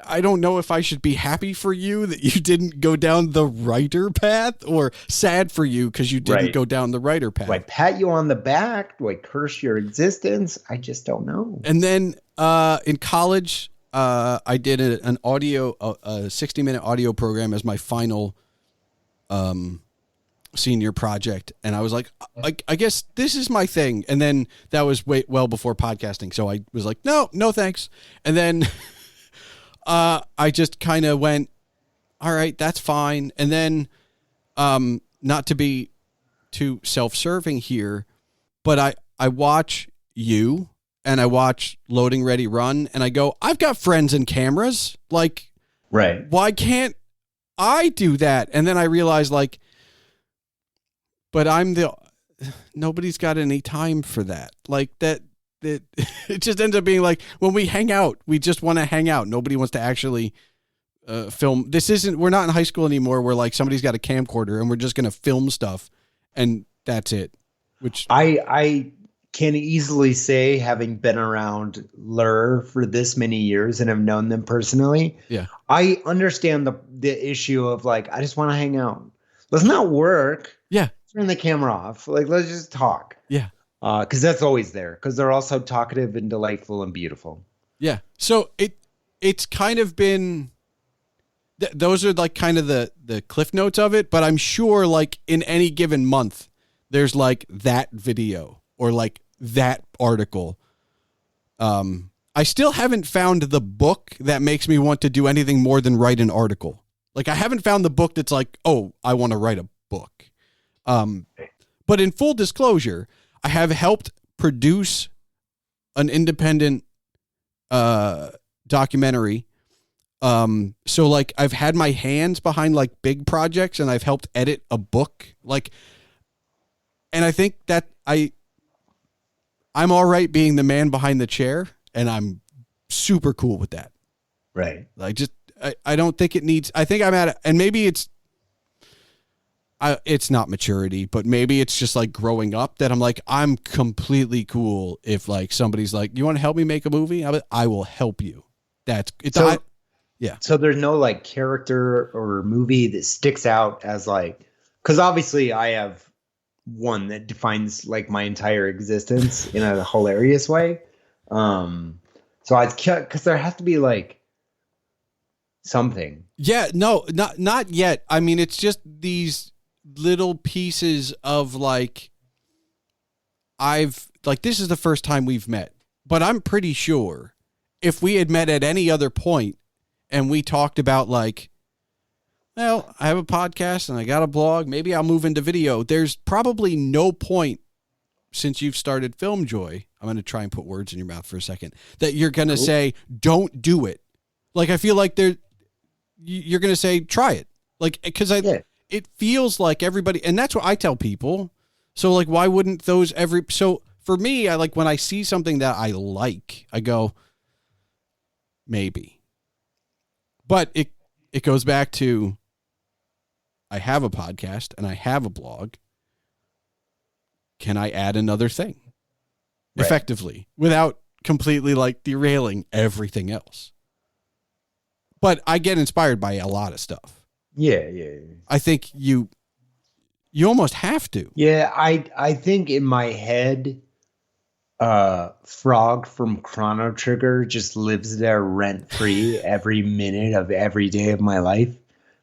I don't know if I should be happy for you that you didn't go down the writer path, or sad for you because you didn't go down the writer path. Do I pat you on the back? Do I curse your existence? I just don't know. And then in college... I did a 60-minute audio program as my final senior project. And I was like, I guess this is my thing. And then that was well before podcasting. So I was like, no, thanks. And then I just kind of went, all right, that's fine. And then not to be too self-serving here, but I watch you. And I watch Loading Ready Run, and I go, I've got friends and cameras. Like, right. Why can't I do that? And then I realized, like, but nobody's got any time for that. Like that it just ends up being like, when we hang out, we just want to hang out. Nobody wants to actually film. We're not in high school anymore where like somebody's got a camcorder and we're just going to film stuff and that's it. Which I can easily say, having been around Lur for this many years and have known them personally, yeah, I understand the issue of like, I just want to hang out. Let's not work. Yeah. Turn the camera off. Like, let's just talk. Yeah. Because that's always there. Because they're also talkative and delightful and beautiful. Yeah. So it's kind of been, those are like kind of the cliff notes of it. But I'm sure like in any given month, there's like that video or like that article. I still haven't found the book that makes me want to do anything more than write an article. Like I haven't found the book that's like, oh, I want to write a book. But in full disclosure, I have helped produce an independent documentary. So like I've had my hands behind like big projects and I've helped edit a book. Like, and I think that I'm all right being the man behind the chair, and I'm super cool with that. Right. Like I don't think it needs, I think I'm at it, and maybe it's not maturity, but maybe it's just like growing up that I'm like, I'm completely cool if like somebody's like, you want to help me make a movie? I will help you. Yeah. So there's no like character or movie that sticks out as like, because obviously I have one that defines like my entire existence in a hilarious way. So because there has to be like something. Yeah, no, not yet. I mean, it's just these little pieces of like, this is the first time we've met, but I'm pretty sure if we had met at any other point and we talked about like, well, I have a podcast and I got a blog, maybe I'll move into video. There's probably no point since you've started FilmJoy, I'm going to try and put words in your mouth for a second, that you're going to say, don't do it. Like, I feel like you're going to say, try it. Like, because it feels like everybody, and that's what I tell people. So like, why wouldn't so for me, I like when I see something that I like, I go, maybe. But it goes back to, I have a podcast and I have a blog. Can I add another thing effectively without completely like derailing everything else? But I get inspired by a lot of stuff. Yeah. I think you almost have to. Yeah, I think in my head, Frog from Chrono Trigger just lives there rent free every minute of every day of my life.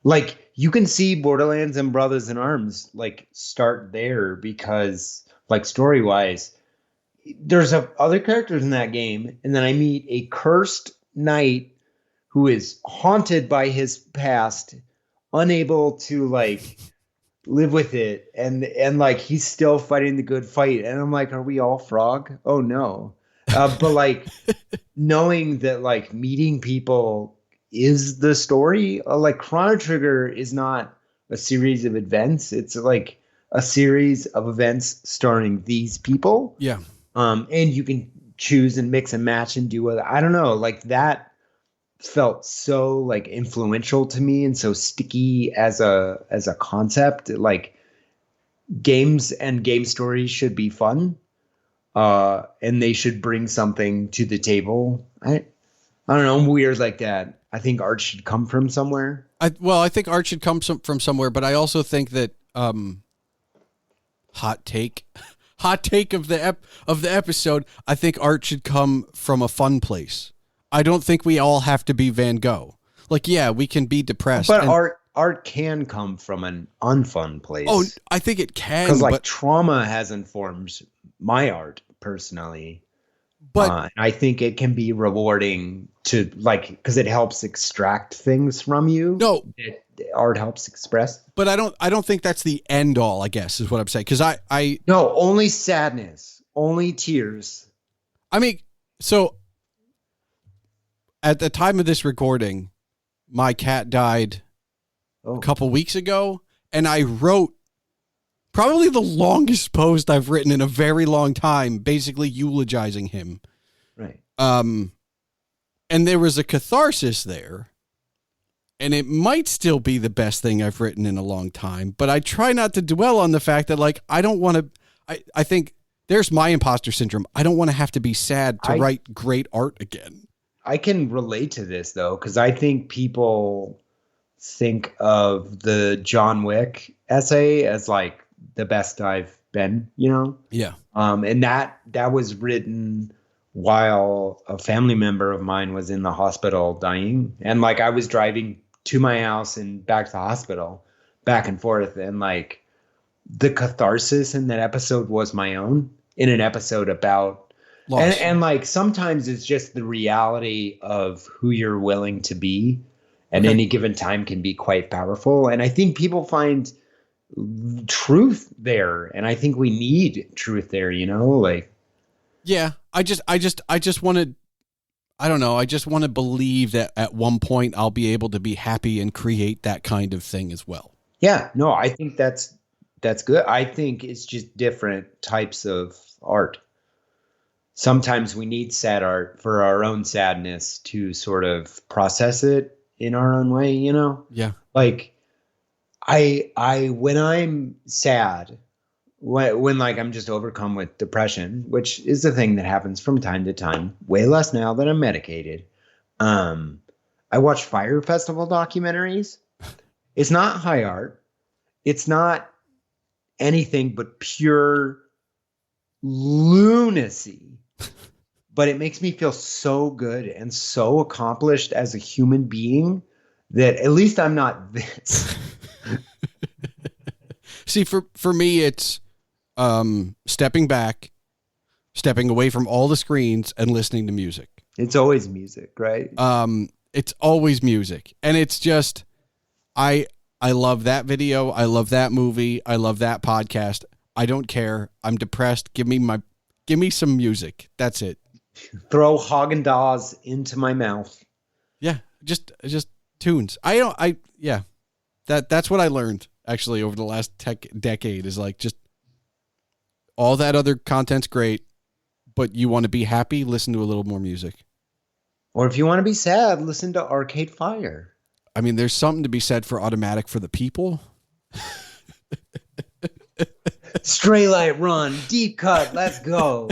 Like, you can see Borderlands and Brothers in Arms like start there because, like, story wise, there's other characters in that game, and then I meet a cursed knight who is haunted by his past, unable to like live with it, and like he's still fighting the good fight, and I'm like, are we all Frog? Oh no. But like knowing that like meeting people is the story, like Chrono Trigger is not a series of events, it's like a series of events starring these people. Yeah. And you can choose and mix and match and do what, I don't know, like that felt so like influential to me and so sticky as a concept. Like, games and game stories should be fun, and they should bring something to the table. I don't know, I'm weird like that. I think art should come from somewhere. I think art should come from somewhere, but I also think that hot take of the episode, I think art should come from a fun place. I don't think we all have to be Van Gogh. Like, yeah, we can be depressed. But art can come from an unfun place. Oh, I think it can. Because like trauma has informed my art personally. But I think it can be rewarding to like, because it helps extract things from you. No, art helps express. But I don't think that's the end all, I guess, is what I'm saying. Because no, only sadness, only tears. I mean, so at the time of this recording, my cat died a couple weeks ago, and I wrote probably the longest post I've written in a very long time, basically eulogizing him. Right. And there was a catharsis there, and it might still be the best thing I've written in a long time, but I try not to dwell on the fact that, like, I don't want to, I think there's my imposter syndrome. I don't want to have to be sad to write great art again. I can relate to this though, because I think people think of the John Wick essay as like the best I've been, you know? Yeah. And that was written while a family member of mine was in the hospital dying. And like I was driving to my house and back to the hospital, back and forth. And like the catharsis in that episode was my own, in an episode about and like sometimes it's just the reality of who you're willing to be at any given time can be quite powerful. And I think people find truth there, and I think we need truth there, you know, like. Yeah, I just want to, I don't know, I just want to believe that at one point I'll be able to be happy and create that kind of thing as well. Yeah, no, I think that's good. I think it's just different types of art. Sometimes we need sad art for our own sadness to sort of process it in our own way, you know? Yeah. Like I when I'm sad, when like I'm just overcome with depression, which is a thing that happens from time to time, way less now that I'm medicated. I watch Fire Festival documentaries. It's not high art. It's not anything but pure lunacy. But it makes me feel so good and so accomplished as a human being that at least I'm not this. See, for me, it's stepping back, stepping away from all the screens and listening to music. It's always music, right? It's always music. And it's just, I love that video. I love that movie. I love that podcast. I don't care. I'm depressed. Give me some music. That's it. Throw Haagen-Dazs into my mouth. Yeah, just tunes. That's what I learned actually over the last decade is like just all that other content's great, but you want to be happy, listen to a little more music. Or if you want to be sad, listen to Arcade Fire. I mean, there's something to be said for Automatic for the People. Stray Light Run, deep cut, let's go.